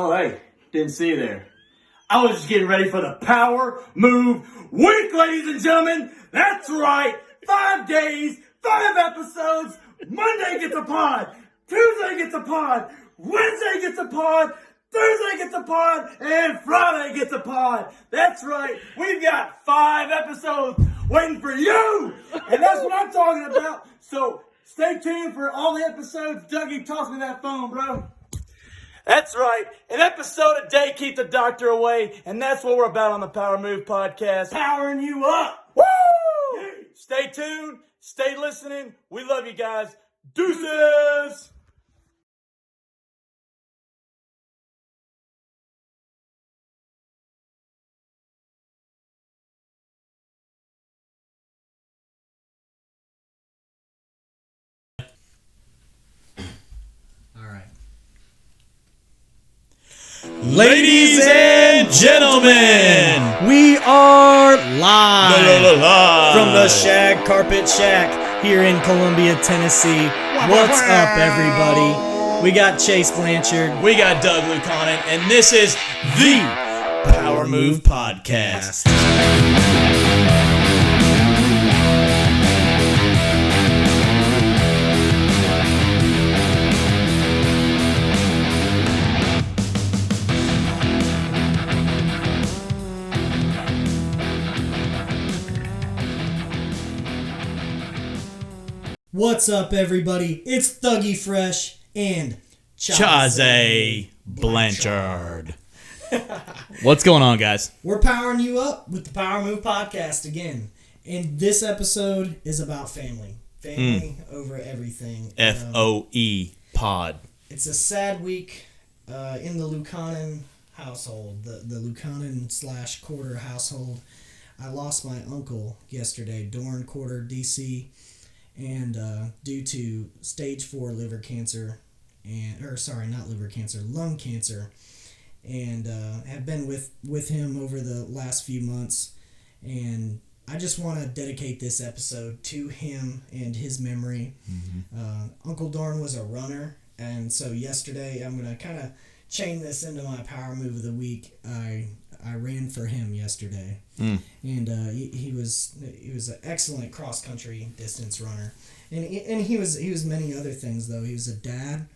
Oh, hey, didn't see you there. I was just getting ready for the Power Move Week, ladies and gentlemen. That's right. 5 days, 5 episodes. Monday gets a pod. Tuesday gets a pod. Wednesday gets a pod. Thursday gets a pod. And Friday gets a pod. That's right. We've got 5 episodes waiting for you. And that's what I'm talking about. So stay tuned for all the episodes. Dougie, toss me that phone, bro. That's right. An episode a day keep the doctor away. And that's what we're about on the Power Move podcast. Powering you up. Woo! Stay tuned. Stay listening. We love you guys. Deuces! Ladies and gentlemen, we are live live from the Shag Carpet Shack here in Columbia, Tennessee. What's up, everybody? We got Chase Blanchard. We got Doug Lucanen, and this is the Power Move Podcast. What's up, everybody? It's Thuggy Fresh and Chazé Blanchard. What's going on, guys? We're powering you up with the Power Move Podcast again. And this episode is about family. Family over everything. FOE pod. It's a sad week in the Lucanen household, the Lucanen / Quarter household. I lost my uncle yesterday, Dorn Quarter, D.C., and due to stage 4 liver cancer, lung cancer, and have been with him over the last few months, and I just want to dedicate this episode to him and his memory. Uncle Dorn was a runner, and so yesterday I'm going to kind of chain this into my Power Move of the Week. I ran for him yesterday, and he was an excellent cross country distance runner, and he was many other things though. He was a dad,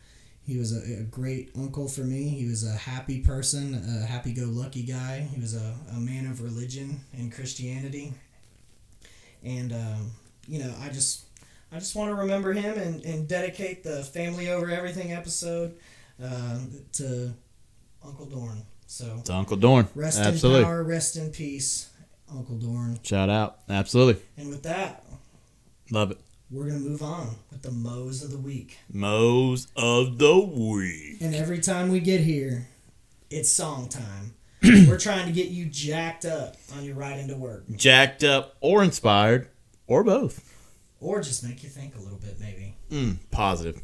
he was a great uncle for me. He was a happy person, a happy go lucky guy. He was a man of religion and Christianity, and I just want to remember him and dedicate the family over everything episode to Uncle Dorn. So It's Uncle Dorn. Rest Absolutely. in power, rest in peace, Uncle Dorn. Shout out. Absolutely. And with that, Love it. we're going to move on with the Mo's of the Week. Mo's of the Week. And every time we get here, it's song time. We're trying to get you jacked up on your ride into work. Jacked up or inspired or both. Or just make you think a little bit, maybe. Positive.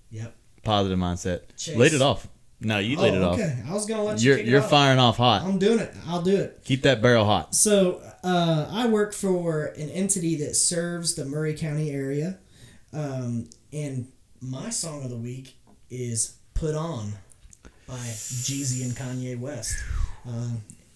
Yep. Positive mindset. Chase. Lead it off. No, you lead it off. Okay. I was going to let you kick it You're off. firing off hot. I'm doing it. I'll do it. Keep that barrel hot. So, I work for an entity that serves the Murray County area, and my song of the week is Put On by Jeezy and Kanye West.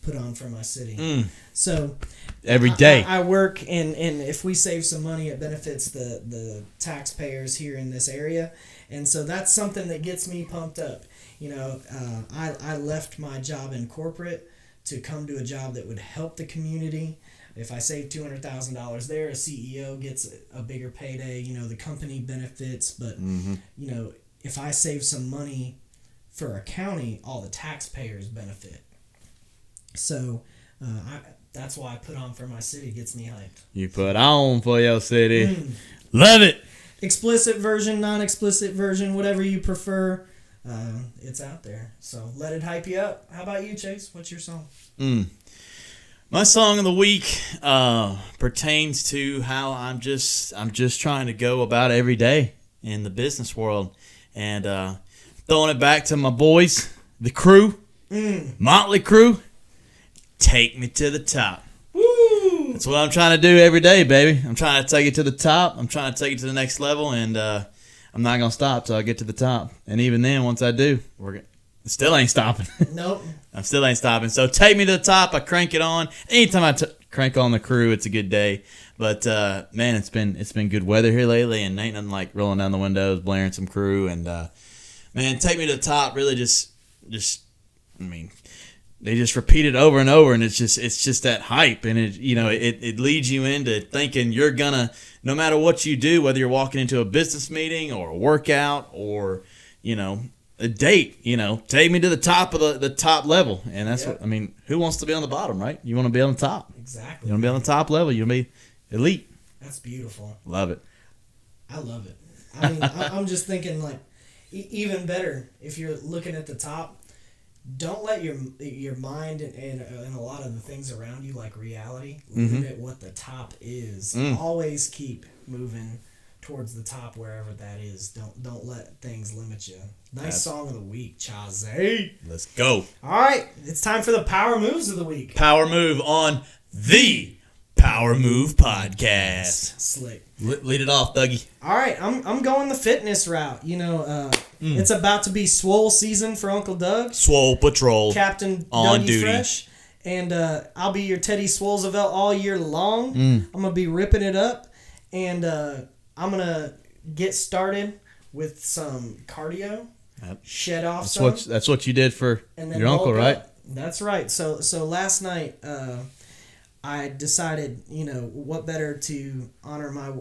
Put on for my city. So, Every day. I work, and if we save some money, it benefits the taxpayers here in this area, and so that's something that gets me pumped up. I left my job in corporate to come to a job that would help the community. If I save $200,000 there, a CEO gets a bigger payday. The company benefits, but if I save some money for a county, all the taxpayers benefit. So that's why I Put On for my city. It gets me hyped. You put on for your city. Love it. Explicit version, non-explicit version, whatever you prefer. It's out there. So let it hype you up. How about you, Chase? What's your song? My song of the week pertains to how I'm just trying to go about every day in the business world, and throwing it back to my boys, the crew, Motley Crew. Take me to the top. Woo! That's what I'm trying to do every day, baby. I'm trying to take it to the top. I'm trying to take it to the next level, and I'm not gonna stop till I get to the top. And even then, once I do, we're Still ain't stopping. Nope. I still ain't stopping. So take me to the top. I crank it on. Anytime I crank on the crew, it's a good day. But man, it's been good weather here lately, and ain't nothing like rolling down the windows, blaring some crew, and man, take me to the top. Really, just I mean, they just repeat it over and over, and it's just that hype, and it leads you into thinking you're gonna, no matter what you do, whether you're walking into a business meeting or a workout or a date, take me to the top of the top level. And that's what I mean. Who wants to be on the bottom, right? You want to be on the top. Exactly. You want to be on the top level. You want to be elite. That's beautiful. Love it. I love it. I mean, I'm just thinking like, even better if you're looking at the top. Don't let your mind and a lot of the things around you, like reality, limit what the top is. Always keep moving towards the top wherever that is. Don't let things limit you. Nice song of the week, Chazé. Let's go. All right, it's time for the power moves of the week. Power move on the Power Move Podcast. Slick. Lead it off, Dougie. All right, I'm going the fitness route. It's about to be swole season for Uncle Doug. Swole Patrol. Captain on Dougie duty. Fresh. And I'll be your Teddy Swollesvelt all year long. I'm going to be ripping it up. And I'm going to get started with some cardio. Shed off That's what you did for your uncle, right? Up. That's right. So last night I decided, what better to honor my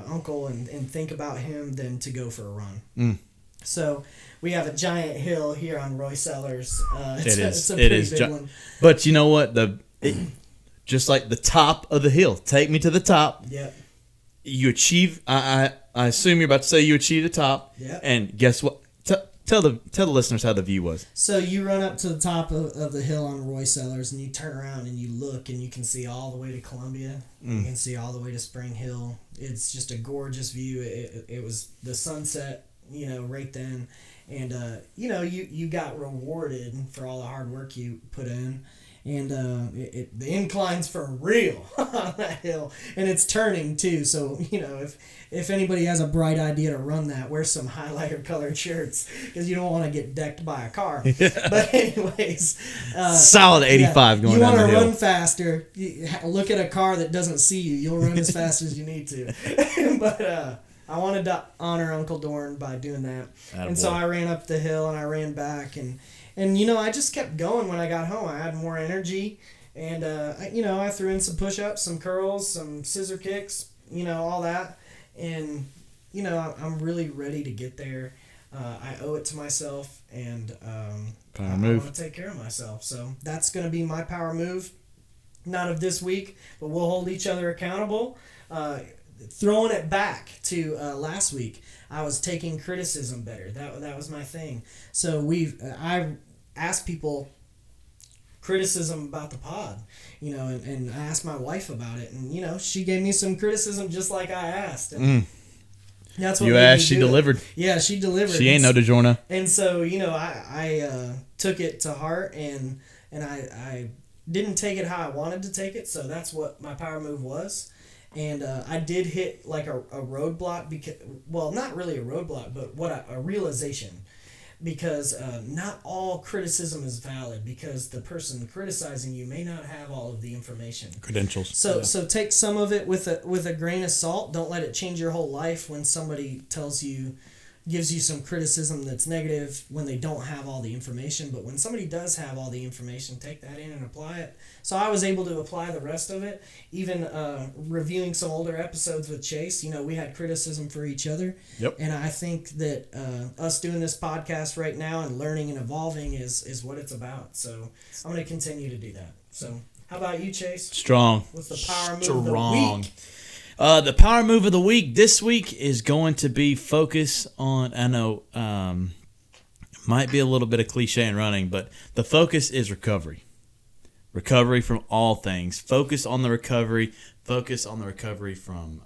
uncle and think about him than to go for a run. So we have a giant hill here on Roy Sellers. It's a pretty big one. But you know what? Just like the top of the hill. Take me to the top. Yep. You achieve. I assume you're about to say you achieved the top. Yep. And guess what? Tell the listeners how the view was. So you run up to the top of the hill on Roy Sellers, and you turn around and you look, and you can see all the way to Columbia. You can see all the way to Spring Hill. It's just a gorgeous view. It was the sunset, right then. And, you got rewarded for all the hard work you put in. And the incline's for real on that hill. And it's turning, too. So, if anybody has a bright idea to run that, wear some highlighter colored shirts because you don't want to get decked by a car. But anyways. Solid 85 going down the hill. You want to run faster. Look at a car that doesn't see you. You'll run as fast as you need to. But I wanted to honor Uncle Dorn by doing that. Attaboy. And so I ran up the hill and I ran back. And I just kept going when I got home. I had more energy. And, I threw in some push-ups, some curls, some scissor kicks, all that. And, I'm really ready to get there. I owe it to myself, and I want to take care of myself. So that's going to be my power move. Not of this week, but we'll hold each other accountable. Throwing it back to last week, I was taking criticism better. That was my thing. So I asked people criticism about the pod, and I asked my wife about it, and she gave me some criticism just like I asked. And that's what you asked, she delivered. Yeah, she delivered. She ain't no DiGiorno. And so I took it to heart, and I didn't take it how I wanted to take it. So that's what my power move was. And I did hit like a roadblock, because, well, not really a roadblock, but a realization. Because not all criticism is valid, because the person criticizing you may not have all of the information. Credentials. So take some of it with a grain of salt. Don't let it change your whole life when somebody gives you some criticism that's negative when they don't have all the information. But when somebody does have all the information, take that in and apply it. So I was able to apply the rest of it. Even reviewing some older episodes with Chase, we had criticism for each other. Yep. And I think that us doing this podcast right now and learning and evolving is what it's about. So I'm going to continue to do that. So how about you, Chase? Strong. What's the power move of the week? The power move of the week this week is going to be focus on, I know, might be a little bit of cliche in running, but the focus is recovery. Recovery from all things. Focus on the recovery. Focus on the recovery from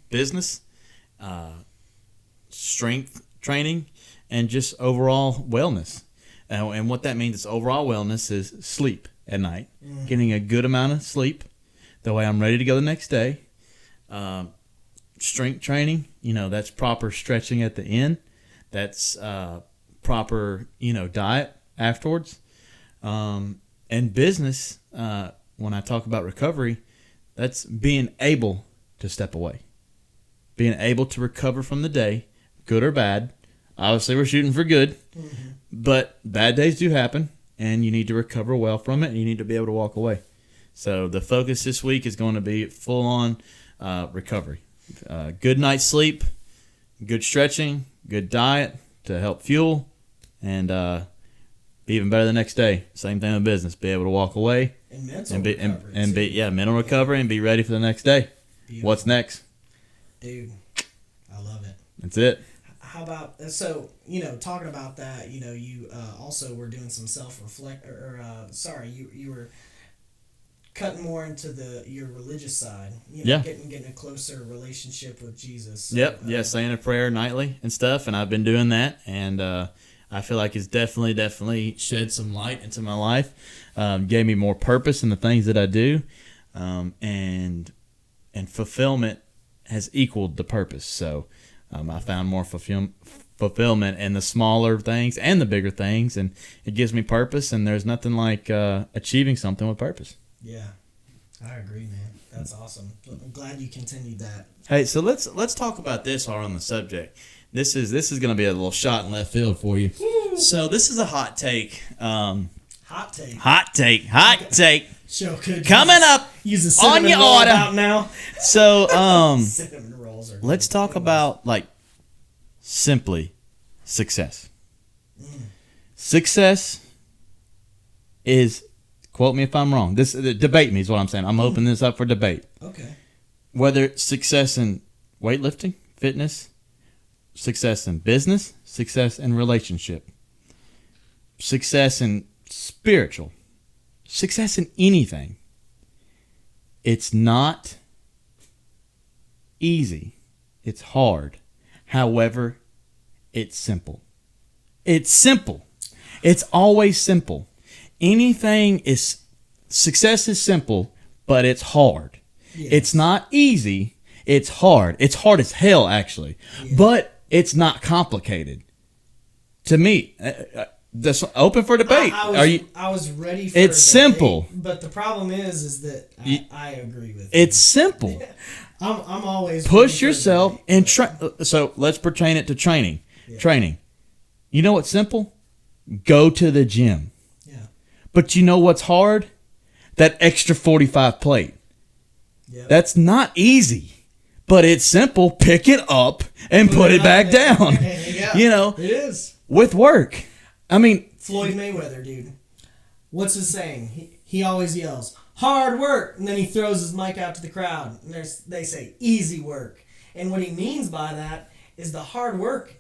business, strength training, and just overall wellness. And what that means is overall wellness is sleep at night, getting a good amount of sleep. That way I'm ready to go the next day. Strength training, that's proper stretching at the end. That's proper, diet afterwards. And business, when I talk about recovery, that's being able to step away. Being able to recover from the day, good or bad. Obviously, we're shooting for good, but bad days do happen, and you need to recover well from it, and you need to be able to walk away. So the focus this week is going to be full-on recovery. Good night's sleep, good stretching, good diet to help fuel, and be even better the next day. Same thing in business. Be able to walk away. And mental recovery. Mental recovery and be ready for the next day. Beautiful. What's next? Dude, I love it. That's it. How about, talking about that, you also were doing some self-reflect, you were cutting more into your religious side, getting a closer relationship with Jesus. So, saying a prayer nightly and stuff, and I've been doing that, and I feel like it's definitely shed some light into my life, gave me more purpose in the things that I do, and fulfillment has equaled the purpose. So I found more fulfillment in the smaller things and the bigger things, and it gives me purpose, and there's nothing like achieving something with purpose. Yeah, I agree, man. That's awesome. I'm glad you continued that. Hey, so let's talk about this on the subject. This is going to be a little shot in left field for you. Woo! So this is a hot take. Hot take. Show could coming up use a on your roll order about now. So Cinnamon rolls are let's talk about simply success. Success is, quote me if I'm wrong. Debate me is what I'm saying. I'm opening this up for debate. Okay. Whether it's success in weightlifting, fitness, success in business, success in relationship, success in spiritual, success in anything. It's not easy. It's hard. However, it's simple. It's simple. It's always simple. Success is simple, but it's hard. Yes. It's not easy. It's hard. It's hard as hell, actually. Yeah. But it's not complicated. To me, that's open for debate. I was ready for it's simple. But the problem is that I agree with you. It's simple. I'm always push yourself and so let's pertain it to training. Yeah. Training. You know what's simple? Go to the gym. Yeah. But you know what's hard? That extra 45 plate. Yep. That's not easy. But it's simple. Pick it up and put it back down. Yeah, it is. With work. I mean, Floyd Mayweather, dude. What's his saying? He always yells, hard work, and then he throws his mic out to the crowd, and they say, easy work. And what he means by that is the hard work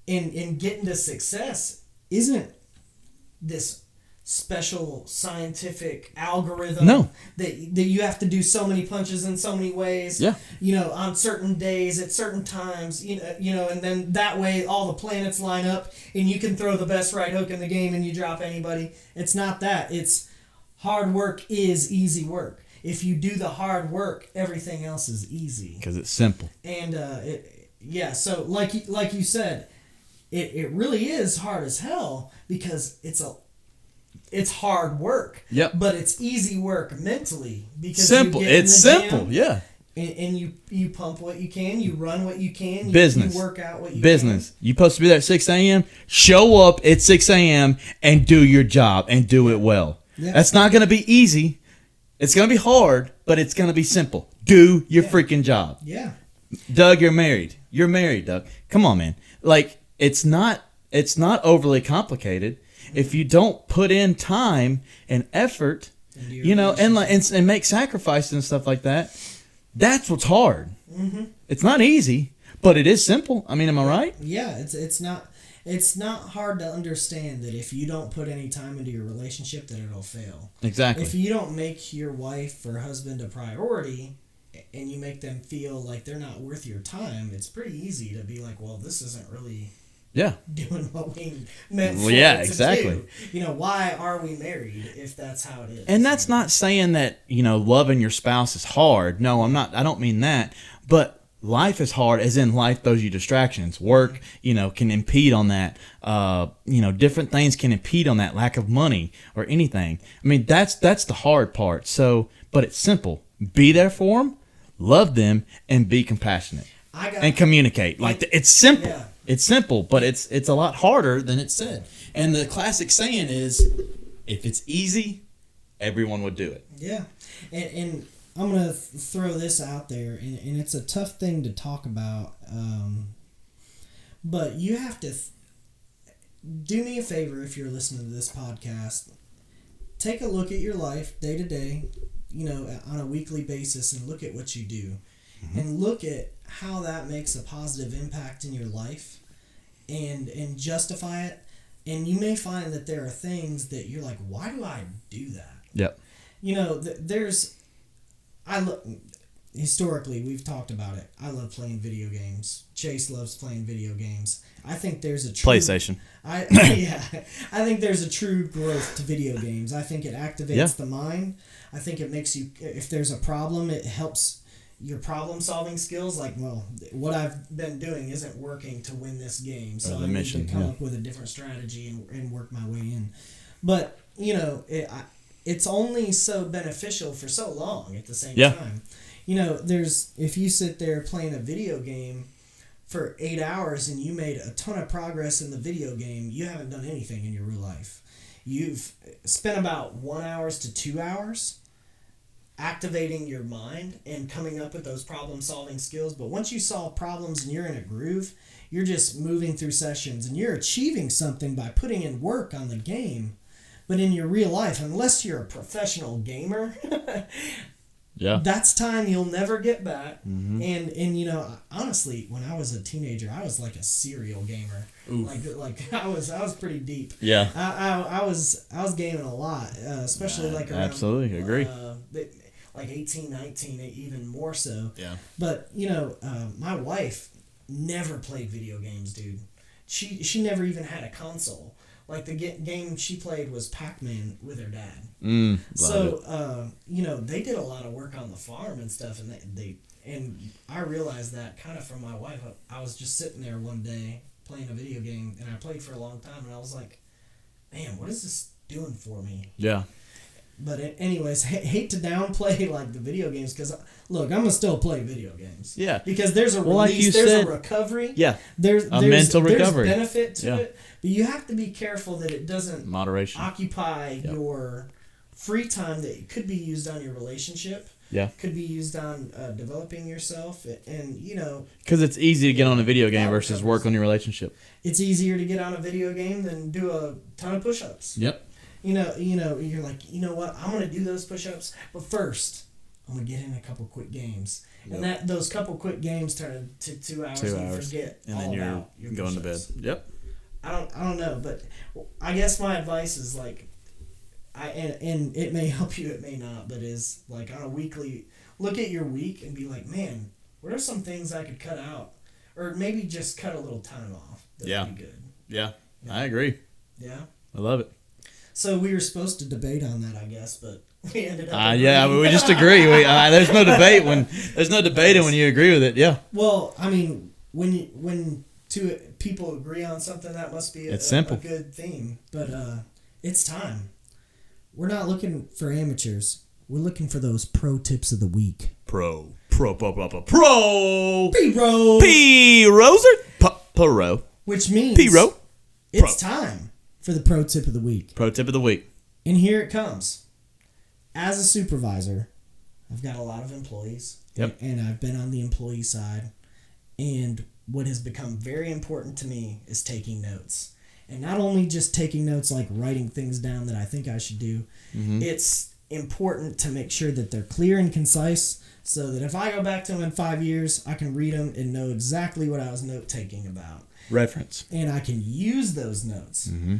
in getting to success isn't this special scientific algorithm that you have to do so many punches in so many ways, on certain days at certain times, and then that way all the planets line up and you can throw the best right hook in the game and you drop anybody. It's not that. It's hard work is easy work. If you do the hard work, everything else is easy. Because it's simple. And so like you said, it really is hard as hell because it's hard work. Yep. But it's easy work mentally because simple. You get it's in the simple. gym, yeah. And you pump what you can, you run what you can, Business. You work out what you Business. You're supposed to be there at 6 a.m. Show up at 6 a.m. and do your job and do it well. Yeah. That's not going to be easy. It's going to be hard, but it's going to be simple. Do your freaking job. Yeah. Doug, you're married. You're married, Doug. Come on, man. It's not overly complicated. If you don't put in time and effort, and make sacrifices and stuff like that, that's what's hard. Mm-hmm. It's not easy, but it is simple. I mean, am I right? Yeah, it's not hard to understand that if you don't put any time into your relationship, that it'll fail. Exactly. If you don't make your wife or husband a priority, and you make them feel like they're not worth your time, it's pretty easy to be like, well, this isn't really doing what we meant for it exactly. to do. Why are we married if that's how it is? And that's not saying that, loving your spouse is hard. No, I'm not. I don't mean that. But life is hard, as in life throws you distractions. Work, can impede on that. Different things can impede on that. Lack of money or anything. I mean, that's the hard part. So, but it's simple. Be there for them, love them, and be compassionate and communicate. It's simple. Yeah. It's simple, but it's a lot harder than it's said. And the classic saying is, if it's easy, everyone would do it. Yeah, and I'm going to throw this out there, and it's a tough thing to talk about, but you have to do me a favor if you're listening to this podcast. Take a look at your life day to day, on a weekly basis, and look at what you do. Mm-hmm. And look at how that makes a positive impact in your life and justify it. And you may find that there are things that you're like, why do I do that? Yep. Historically, we've talked about it. I love playing video games. Chase loves playing video games. I think there's a true... PlayStation. I think there's a true growth to video games. I think it activates the mind. I think it makes you... If there's a problem, it helps your problem-solving skills. Like, well, what I've been doing isn't working to win this game, so I need to come up with a different strategy and work my way in. But, it's only so beneficial for so long at the same time. If you sit there playing a video game for 8 hours and you made a ton of progress in the video game, you haven't done anything in your real life. You've spent about 1 hour to 2 hours activating your mind and coming up with those problem-solving skills. But once you solve problems and you're in a groove, you're just moving through sessions and you're achieving something by putting in work on the game. But in your real life, unless you're a professional gamer, that's time you'll never get back. Mm-hmm. And honestly, when I was a teenager, I was like a serial gamer. Oof. Like I was pretty deep. Yeah. I was gaming a lot, especially around, absolutely agree. Like 18, 19, even more so. Yeah. But my wife never played video games, dude. She never even had a console. Like, the game she played was Pac-Man with her dad. So, they did a lot of work on the farm and stuff, and I realized that kind of from my wife. I was just sitting there one day playing a video game, and I played for a long time, and I was like, man, what is this doing for me? Yeah. But anyways, hate to downplay like the video games, because look, I'm gonna still play video games. Yeah. Because there's a release, there's a recovery. Yeah. There's mental recovery. There's benefit to it, but you have to be careful that it doesn't occupy your free time that could be used on your relationship. Yeah. Could be used on developing yourself, and because it's easy to get on a video game versus work on your relationship. It's easier to get on a video game than do a ton of push-ups. Yep. You're like, you know what? I'm gonna do those push-ups, but first, I'm gonna get in a couple quick games, and those couple quick games turn to 2 hours, and you forget and then you're going to bed. Yep. I don't know, but I guess my advice is like, and it may help you, it may not, but is like on a weekly, look at your week and be like, man, what are some things I could cut out, or maybe just cut a little time off. That would be good. Yeah, I agree. Yeah, I love it. So we were supposed to debate on that, I guess, but we ended up. We just agree. There's no debate when you agree with it. Yeah. Well, I mean, when two people agree on something, that must be a good theme. But it's time. We're not looking for amateurs. We're looking for those pro tips of the week. Pro. P-Rose. P-Rose. Which means P-Ro. It's time for the pro tip of the week. Pro tip of the week. And here it comes. As a supervisor, I've got a lot of employees. Yep. And I've been on the employee side. And what has become very important to me is taking notes. And not only just taking notes, like writing things down that I think I should do. Mm-hmm. It's important to make sure that they're clear and concise, so that if I go back to them in 5 years, I can read them and know exactly what I was note-taking about. Reference. And I can use those notes. Mm-hmm.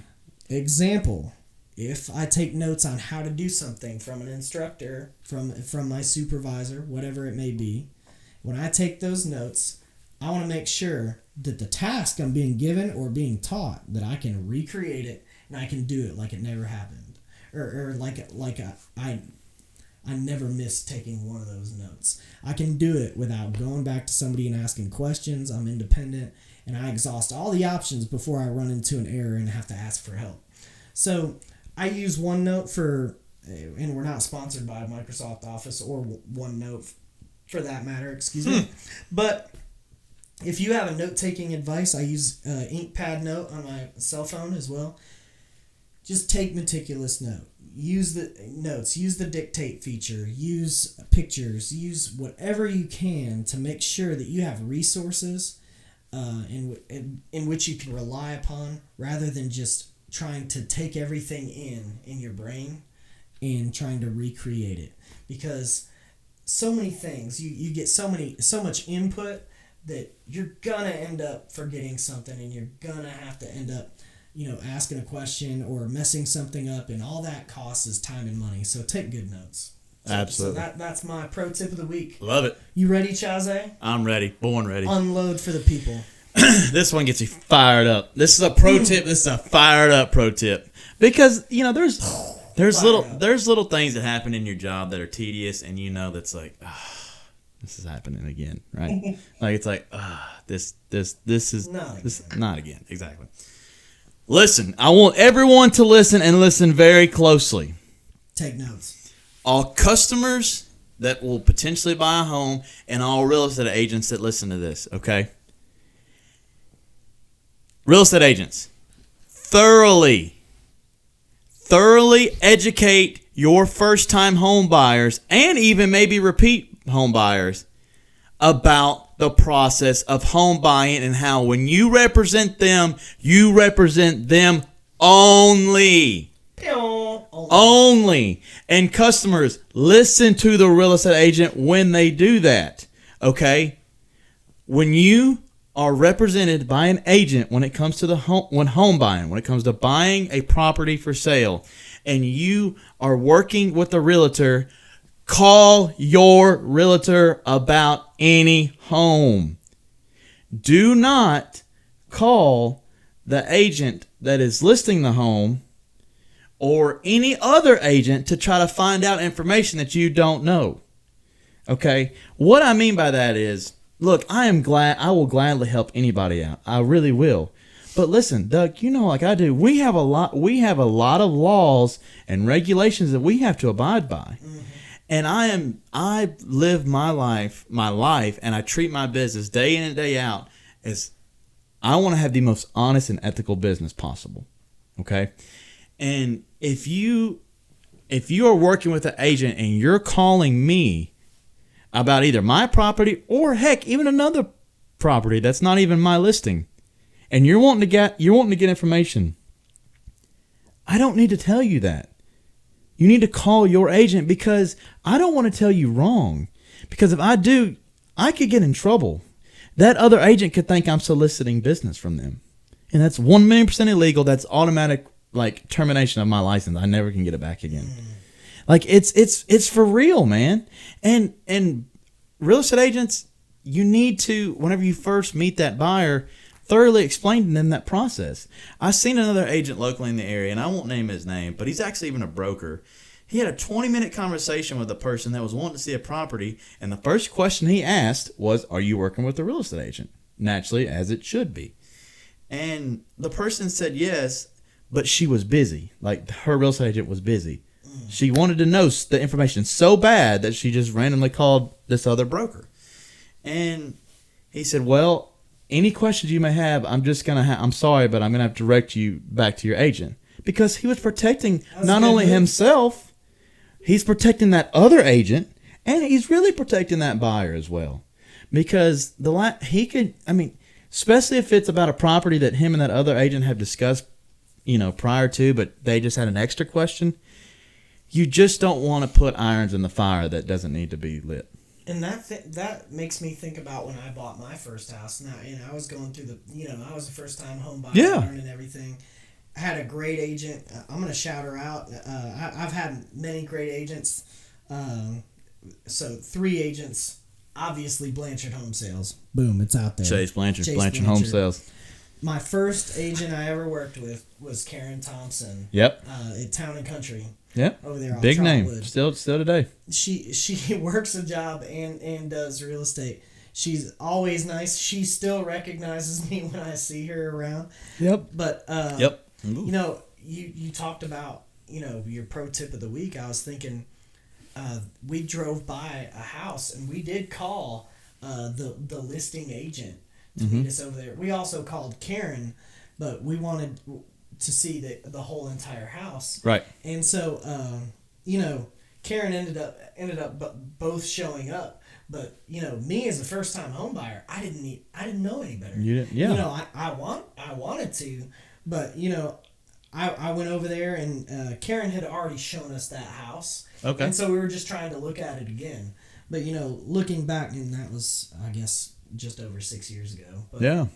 Example, if I take notes on how to do something from an instructor, from my supervisor, whatever it may be, when I take those notes, I want to make sure that the task I'm being given or being taught, that I can recreate it and I can do it like it never happened. Or like I never miss taking one of those notes. I can do it without going back to somebody and asking questions. I'm independent, and I exhaust all the options before I run into an error and have to ask for help. So I use OneNote for, and we're not sponsored by Microsoft Office or OneNote for that matter, excuse me. But if you have a note-taking advice, I use InkPad Note on my cell phone as well. Just take meticulous note. Use the notes. Use the dictate feature. Use pictures. Use whatever you can to make sure that you have resources in which you can rely upon, rather than just trying to take everything in your brain and trying to recreate it. Because so many things, you get so much input that you're gonna end up forgetting something, and you're gonna have to end up asking a question or messing something up, and all that costs is time and money. So take good notes. Absolutely. So that's my pro tip of the week. Love it. You ready, Chazé? I'm ready. Born ready. Unload for the people. This one gets you fired up. This is a pro tip. This is a fired up pro tip. Because, there's little things that happen in your job that are tedious, and that's like, this is happening again, right? Like, it's like, this is not again. Exactly. Listen, I want everyone to listen, and listen very closely. Take notes. All customers that will potentially buy a home, and all real estate agents that listen to this, okay? Real estate agents, thoroughly educate your first-time home buyers, and even maybe repeat home buyers, about the process of home buying, and how when you represent them only. Only. And customers, listen to the real estate agent when they do that. Okay? When you are represented by an agent when it comes to home buying, when it comes to buying a property for sale, and you are working with a realtor, call your realtor about any home. Do not call the agent that is listing the home or any other agent to try to find out information that you don't know. Okay? What I mean by that is, look, I will gladly help anybody out. I really will. But listen, Doug, like I do, we have a lot of laws and regulations that we have to abide by. Mm-hmm. And I live my life, and I treat my business day in and day out as I want to have the most honest and ethical business possible. Okay? And if you are working with an agent and you're calling me about either my property or heck, even another property that's not even my listing, and you're wanting to get information, I don't need to tell you that. You need to call your agent, because I don't want to tell you wrong. Because if I do, I could get in trouble. That other agent could think I'm soliciting business from them. And that's 1,000,000% illegal. That's automatic, termination of my license. I never can get it back again. It's for real, man. And real estate agents, you need to, whenever you first meet that buyer, thoroughly explain to them that process. I've seen another agent locally in the area, and I won't name his name, but he's actually even a broker. He had a 20-minute conversation with a person that was wanting to see a property, and the first question he asked was, "Are you working with a real estate agent?" Naturally, as it should be. And the person said yes, but she was busy. Her real estate agent was busy. She wanted to know the information so bad that she just randomly called this other broker. And he said, "Well, any questions you may have, I'm sorry, but I'm going to have to direct you back to your agent." Because he was protecting not only himself, he's protecting that other agent, and he's really protecting that buyer as well. Because especially if it's about a property that him and that other agent have discussed, prior to, but they just had an extra question. You just don't want to put irons in the fire that doesn't need to be lit. And that makes me think about when I bought my first house. Now, I was going through I was a first-time home buyer, learning everything. I had a great agent. I'm going to shout her out. I've had many great agents. So 3 agents. Obviously, Blanchard Home Sales. Boom, it's out there. Chase Blanchard Home Sales. My first agent I ever worked with was Karen Thompson. Yep. At Town and Country. Yeah. over there. Big name. Trotwood. Still today. She works a job and does real estate. She's always nice. She still recognizes me when I see her around. Yep. But Yep. you know, you talked about, you know, your pro tip of the week. I was thinking, we drove by a house and we did call the listing agent to meet us over there. We also called Karen, but we wanted to see the whole entire house. Right. And so, you know, Karen ended up both showing up. But, you know, me as a first time home buyer, I didn't know any better. You didn't, yeah. You know, I wanted to, but, you know, I went over there and Karen had already shown us that house. Okay. And so we were just trying to look at it again. But, you know, looking back, and that was, I guess, just over 6 years ago. But Yeah.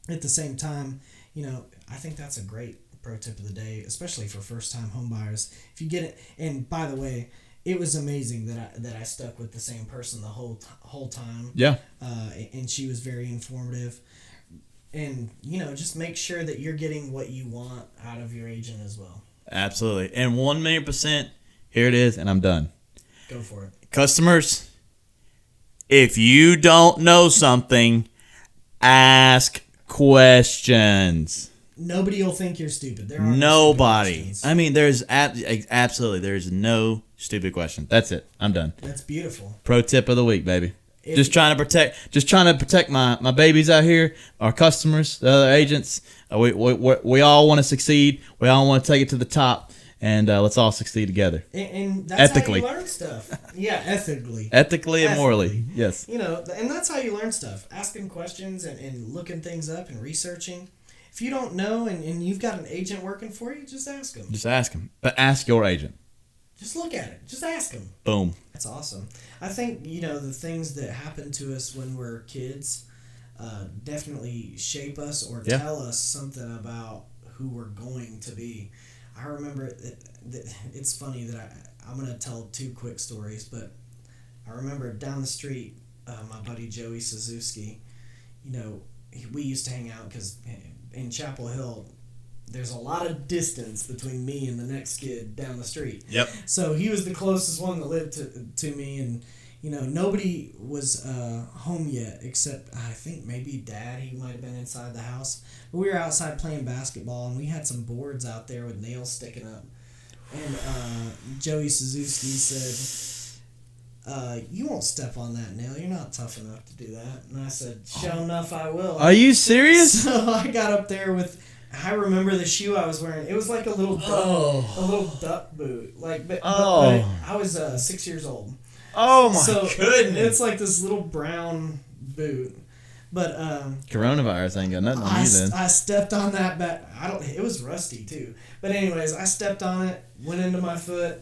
at the same time, you know, I think that's a great pro tip of the day, especially for first time home buyers. If you get it, and by the way, it was amazing that I stuck with the same person the whole time. Yeah. And she was very informative. And, you know, just make sure that you're getting what you want out of your agent as well. Absolutely. And 1,000,000%, here it is, and I'm done. Go for it. Customers, if you don't know something, ask questions. Nobody will think you're stupid. There are no Nobody. stupid questions. I mean, there's absolutely, there's no stupid question. That's it. I'm done. That's beautiful. Pro tip of the week, baby. Just trying to protect my babies out here, our customers, the other agents. We all want to succeed. We all want to take it to the top, and let's all succeed together. And that's Ethically. how you learn stuff. Yeah, ethically. Ethically and morally. Yes. You know, and that's how you learn stuff. Asking questions and looking things up and researching. If you don't know and you've got an agent working for you, just ask them. Just ask them. But ask your agent. Just look at it. Just ask them. Boom. That's awesome. I think, you know, the things that happen to us when we're kids definitely shape us or tell us something about who we're going to be. I remember it's funny that I'm going to tell two quick stories, but I remember down the street, my buddy Joey Suzuki, you know, we used to hang out because in Chapel Hill, there's a lot of distance between me and the next kid down the street. Yep. So he was the closest one that lived to me, and you know, nobody was home yet except I think maybe Dad. He might have been inside the house. But we were outside playing basketball, and we had some boards out there with nails sticking up. And Joey Suzuki said, "You won't step on that nail. You're not tough enough to do that." And I said, "Sure enough, I will." Are you serious? So I got up there with. I remember the shoe I was wearing. It was like a little duck boot. Like, but I was 6 years old. Oh my goodness! It's like this little brown boot. But coronavirus ain't got nothing on you then. I stepped on that it was rusty too. But anyways, I stepped on it, went into my foot,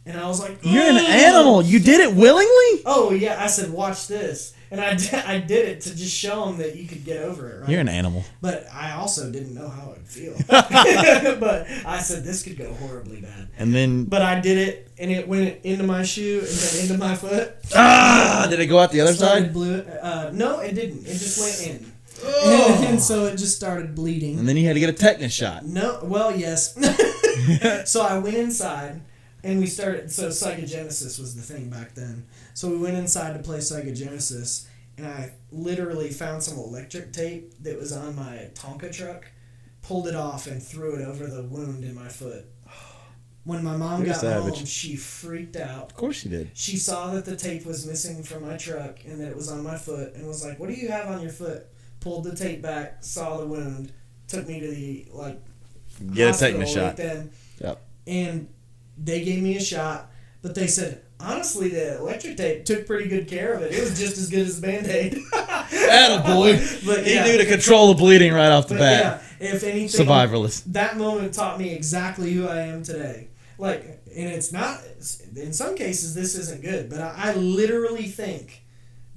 and I was like, "You're an animal. You did it willingly?" Oh yeah, I said, "Watch this." And I did it to just show them that you could get over it, right? You're an animal. But I also didn't know how it would feel. But I said, this could go horribly bad. And then... But I did it, and it went into my shoe and then into my foot. Did it go out the other side? No, it didn't. It just went in. Oh. And so it just started bleeding. And then you had to get a tetanus shot. No, well, yes. So I went inside. And we started, so psychogenesis was the thing back then. So we went inside to play psychogenesis, and I literally found some electric tape that was on my Tonka truck, pulled it off, and threw it over the wound in my foot. When my mom got home, she freaked out. Of course she did. She saw that the tape was missing from my truck and that it was on my foot, and was like, "What do you have on your foot?" Pulled the tape back, saw the wound, took me to the, get a tetanus shot. Right then. Yep. And they gave me a shot, but they said, honestly, the electric tape took pretty good care of it. It was just as good as Band-Aid. Attaboy. But he knew to control the bleeding right off the bat. Yeah, if anything, survivalist. That moment taught me exactly who I am today. And it's not, in some cases, this isn't good, but I literally think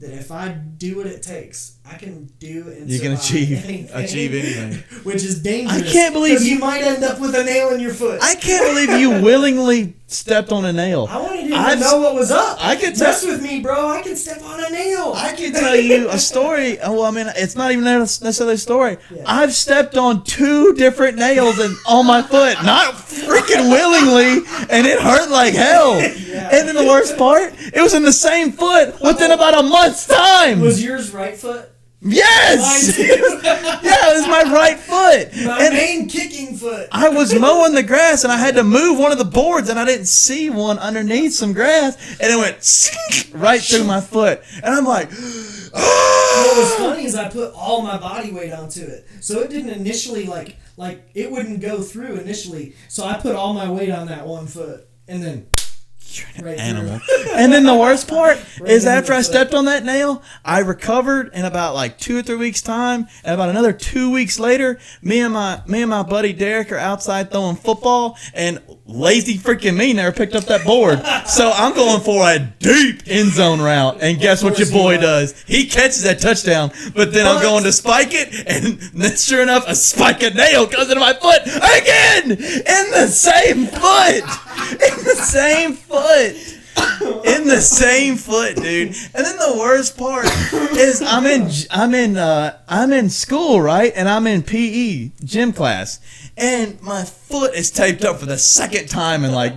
that if I do what it takes, I can do and you can achieve anything, anything, which is dangerous. I can't believe you might end up with a nail in your foot. I can't believe you willingly stepped on a nail. I wanted didn't even know what was up. I could mess with me, bro. I can step on a nail. I can tell you a story. Well, I mean, it's not even necessarily a story. Yeah. I've stepped on 2 different nails on my foot, not freaking willingly, and it hurt like hell. Yeah. And then the worst part, it was in the same foot within about a month's time. Was yours right foot? Yes! Yeah, it was my right foot. My main kicking foot. I was mowing the grass and I had to move one of the boards and I didn't see one underneath some grass and it went right through my foot. And I'm like, what was funny is I put all my body weight onto it. So it didn't initially like it wouldn't go through initially. So I put all my weight on that one foot and then you're an animal. And then the worst part is after I stepped on that nail, I recovered in about like 2 or 3 weeks time, and about another 2 weeks later, me and my buddy Derek are outside throwing football, and lazy freaking me never picked up that board. So I'm going for a deep end zone route, and guess what your boy does? He catches that touchdown, but then I'm going to spike it, and sure enough, a spike a nail comes into my foot again in the same foot. In the same foot. In the same foot, dude. And then the worst part is I'm in school, right? And I'm in PE gym class, and my foot is taped up for the second time in like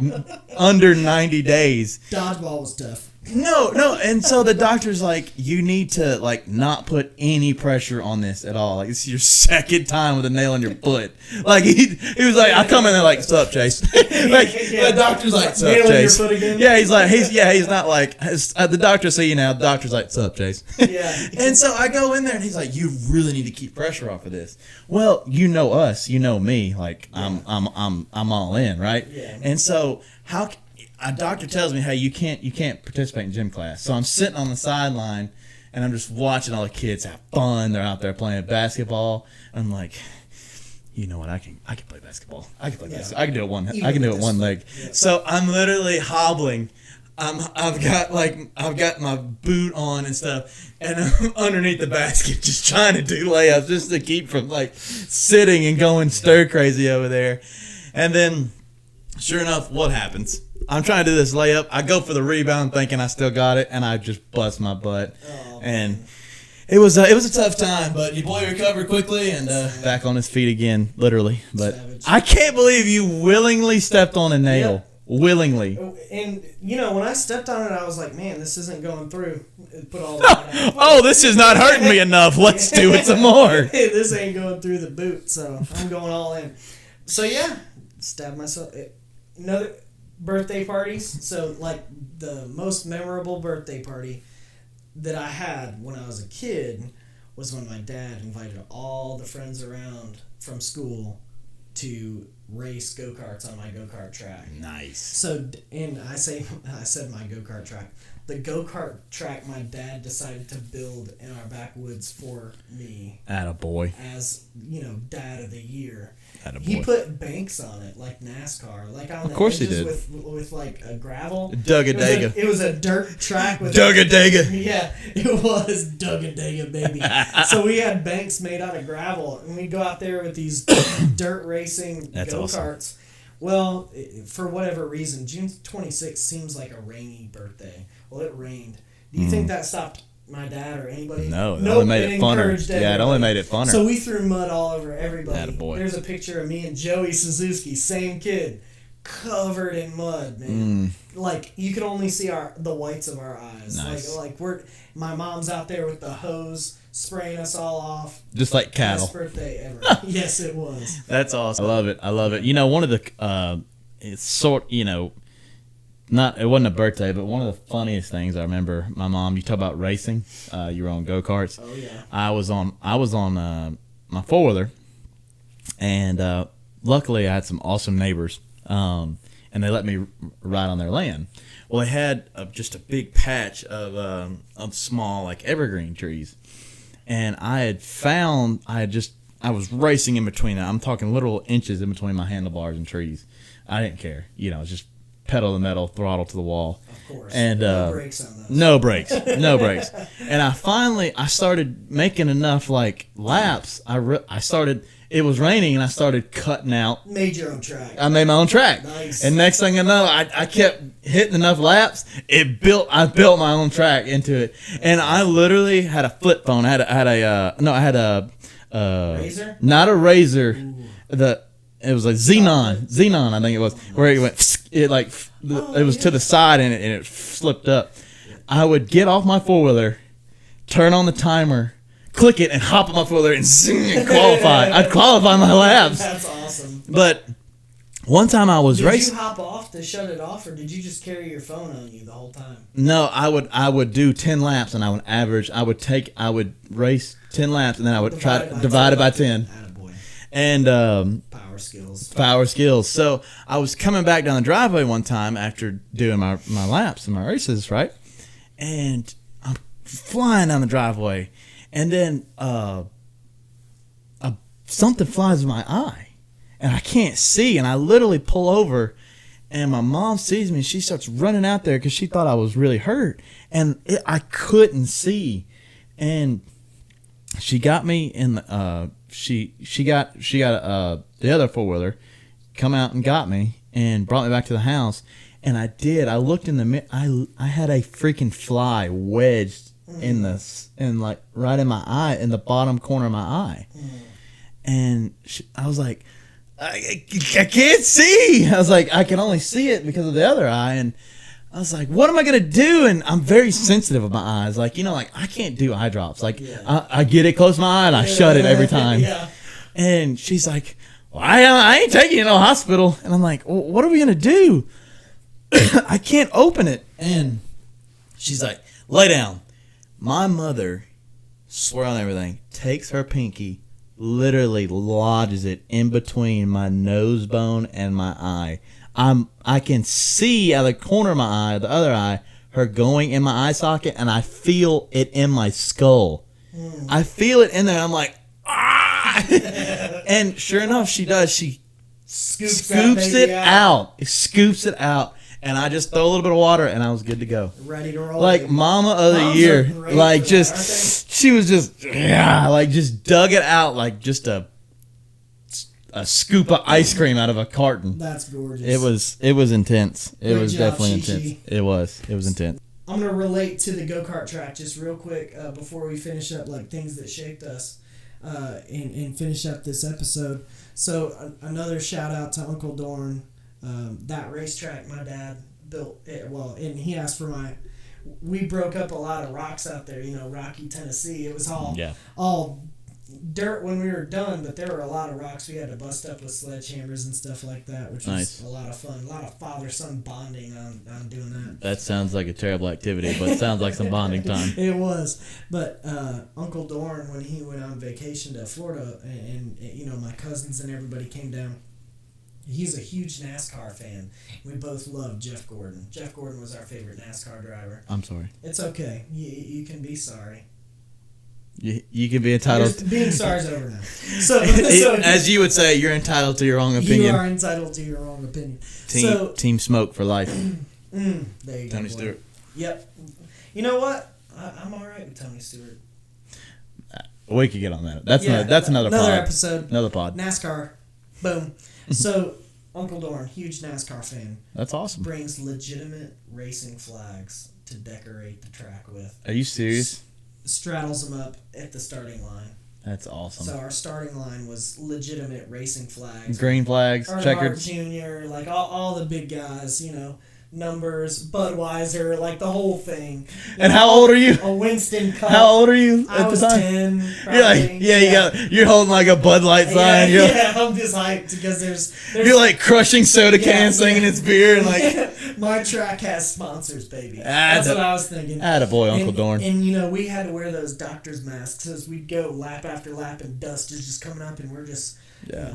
under 90 days. Dodgeball was tough. No, and so the doctor's like, you need to like not put any pressure on this at all. Like, it's your second time with a nail in your foot. Like he was like, I come in there like, what's up, Chase? Like the doctor's like, what's up, Chase? Your foot again? Yeah, he's like, he's not like the doctor see you now. The doctor's like, what's up, Chase? Yeah. And so I go in there and he's like, you really need to keep pressure off of this. Well, you know us, you know me. Like I'm all in, right? Yeah. And so a doctor tells me, hey, you can't participate in gym class. So I'm sitting on the sideline, and I'm just watching all the kids have fun. They're out there playing basketball. I'm like, you know what? I can play basketball. I can play basketball. I can do it one leg. Yeah. So I'm literally hobbling. I've got my boot on and stuff, and I'm underneath the basket just trying to do layups just to keep from like sitting and going stir crazy over there. And then, sure enough, what happens? I'm trying to do this layup. I go for the rebound thinking I still got it, and I just bust my butt. Oh, and it was a tough time, but your boy recovered quickly and back on his feet again, literally. But savage. I can't believe you willingly stepped on a nail. Yeah. Willingly. And, when I stepped on it, I was like, man, this isn't going through. Put all this is not hurting me enough. Let's do it some more. This ain't going through the boot, so I'm going all in. So, yeah, stabbed myself. Another birthday parties. So, like, the most memorable birthday party that I had when I was a kid was when my dad invited all the friends around from school to race go-karts on my go-kart track. Nice. So, and I said my go-kart track. The go-kart track my dad decided to build in our backwoods for me. Attaboy. As, dad of the year. Attaboy. He put banks on it, like NASCAR. Like on the edges with like a gravel. Dugga-dagga. It was a dirt track with Dugga-dagga. Yeah, it was Dugga-dagga, baby. So we had banks made out of gravel, and we'd go out there with these dirt racing go-karts. Awesome. Well, for whatever reason, June 26th seems like a rainy birthday. Well, it rained. Do you think that stopped my dad or anybody? No, it only made it funner. Yeah, it only made it funner. So we threw mud all over everybody. Attaboy. There's a picture of me and Joey Suzuki, same kid, covered in mud, man. Like, you could only see the whites of our eyes. Nice. Like my mom's out there with the hose spraying us all off. Just like cattle. Best birthday ever. Yes, it was. That's awesome. I love it. One of the it wasn't a birthday, but one of the funniest things I remember, my mom, you talk about racing, you were on go-karts. Oh yeah. I was on my four-wheeler, and luckily I had some awesome neighbors, and they let me ride on their land. Well, they had just a big patch of small, like, evergreen trees, and I was racing in between. I'm talking literal inches in between my handlebars and trees. I didn't care, it's just pedal to the metal, throttle to the wall. Of course. And No brakes on those. no brakes, no brakes. And I started making enough like laps. I started. It was raining, and I started cutting out. Made your own track. I made my own track. Nice. And next thing I know, I kept hitting enough laps. I built my own track into it, and I literally had a flip phone. I had a Razor? Not a Razor. Ooh. It was like Xenon, I think it was, where it went. It was to the side and it slipped up. I would get off my 4-wheeler, turn on the timer, click it, and hop on my 4-wheeler and qualify. I'd qualify my laps. That's awesome. But one time I was racing. Did you hop off to shut it off, or did you just carry your phone on you the whole time? No, I would do 10 laps, and I would average. I would race 10 laps, and then I would try to divide it by 10. Attaboy. And Power skills. So I was coming back down the driveway one time after doing my laps and my races, right? And I'm flying down the driveway, and then something flies in my eye, and I can't see, and I literally pull over, and my mom sees me, and she starts running out there because she thought I was really hurt, and I couldn't see, and she got me in the she got the other 4-wheeler come out and got me and brought me back to the house. And I did. I looked in the mirror. I had a freaking fly wedged like right in my eye, in the bottom corner of my eye. And I was like, I can't see. I was like, I can only see it because of the other eye. And I was like, what am I gonna do? And I'm very sensitive of my eyes. Like, like I can't do eye drops. Like I get it close to my eye and I shut it every time. Yeah. And she's like, well, I ain't taking you to no hospital. And I'm like, well, what are we gonna do? I can't open it. And she's like, lay down. My mother, swear on everything, takes her pinky, literally lodges it in between my nose bone and my eye. I can see out of the corner of my eye, the other eye, her going in my eye socket, and I feel it in my skull. I feel it in there. I'm like, ah! And sure enough, she does. She scoops it out. Scoops it out. And I just throw a little bit of water, and I was good to go. Ready to roll. Like mama of the year. Like just, she was just, like just dug it out like just a scoop of ice cream out of a carton. That's gorgeous. It was intense. It was job, definitely Chi-Chi. intense. It was intense. I'm gonna relate to the go-kart track just real quick before we finish up, like things that shaped us, and finish up this episode. So another shout out to Uncle Dorn. That racetrack my dad built it, and he asked for we broke up a lot of rocks out there, Rocky, Tennessee. It was all dirt when we were done, but there were a lot of rocks we had to bust up with sledgehammers and stuff like that, which was a lot of fun. A lot of father-son bonding on doing that. That sounds like a terrible activity, but it sounds like some bonding time. It was. But Uncle Dorn, when he went on vacation to Florida, and my cousins and everybody came down, he's a huge NASCAR fan. We both love Jeff Gordon. Jeff Gordon was our favorite NASCAR driver. I'm sorry. It's okay. You can be sorry. You can be entitled. Being sorry is over now. So as you would say, you're entitled to your own opinion. You are entitled to your own opinion. Team Smoke for life. There you go. Tony Stewart. Yep. You know what? I'm all right with Tony Stewart. We could get on that. That's another pod. Episode. Another pod. NASCAR. Boom. So, Uncle Dorn, huge NASCAR fan. That's awesome. Brings legitimate racing flags to decorate the track with. Are you serious? Straddles them up at the starting line. That's awesome. So our starting line was legitimate racing flags. Green flags, checkered. Jr., like all the big guys, Numbers, Budweiser, like the whole thing. And how old are you? A Winston Cup. How old are you I was 10. You're like, you're holding like a Bud Light sign. Yeah, I'm just hyped because there's you're like crushing soda cans, singing its beer, and like my track has sponsors, baby. That's what I was thinking. Attaboy, Uncle Dorn. And we had to wear those doctor's masks as we'd go lap after lap, and dust is just coming up, and we're just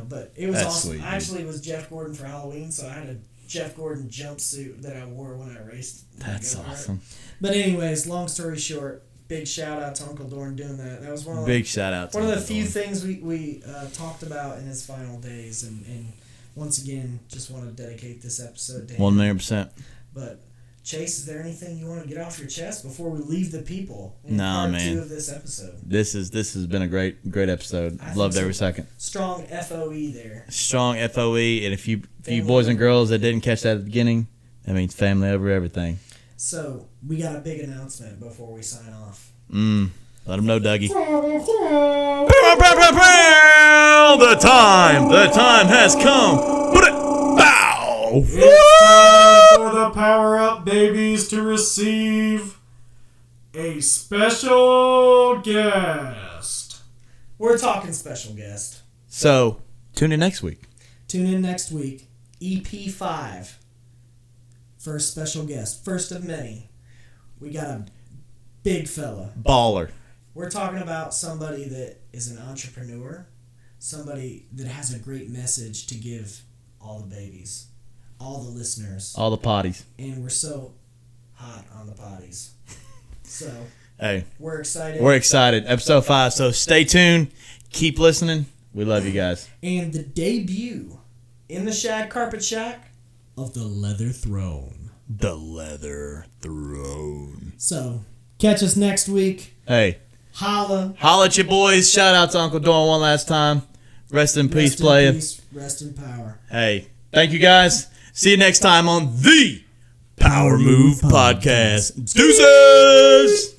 but it was awesome. Sweet, actually, it was Jeff Gordon for Halloween, so I had a Jeff Gordon jumpsuit that I wore when I raced. That's awesome. But anyways, long story short, big shout out to Uncle Dorn doing that. That was one of big shout out. One of the few things we talked about in his final days, and once again, just want to dedicate this episode to him. 100%. But Chase, is there anything you want to get off your chest before we leave the people in Nah, part man. 2 of this episode? This has been a great episode. I Loved think every so. second. Strong FOE there. Strong FOE, and if you Family boys and over girls that didn't catch that at the beginning, that means family over everything. So, we got a big announcement before we sign off. Let them know, Dougie. The time has come. Put it. Bow. It's time for the Power Up Babies to receive a special guest. We're talking special guest. So, tune in next week. Tune in next week. EP 5. First special guest. First of many. We got a big fella. Baller. We're talking about somebody that is an entrepreneur. Somebody that has a great message to give all the babies. All the listeners. All the potties. And we're so hot on the potties. So, Hey, we're excited. we're excited. Episode 5. So, stay tuned. Keep listening. We love you guys. And the debut in the Shag Carpet Shack of the Leather Throne. The Leather Throne. So, catch us next week. Hey, Holla. holla at you boys. Shout out to Uncle Dawn one last time. Rest in peace, Rest in player. peace, rest in power. Hey, thank you guys. See you next time on the Power Move Podcast. Deuces!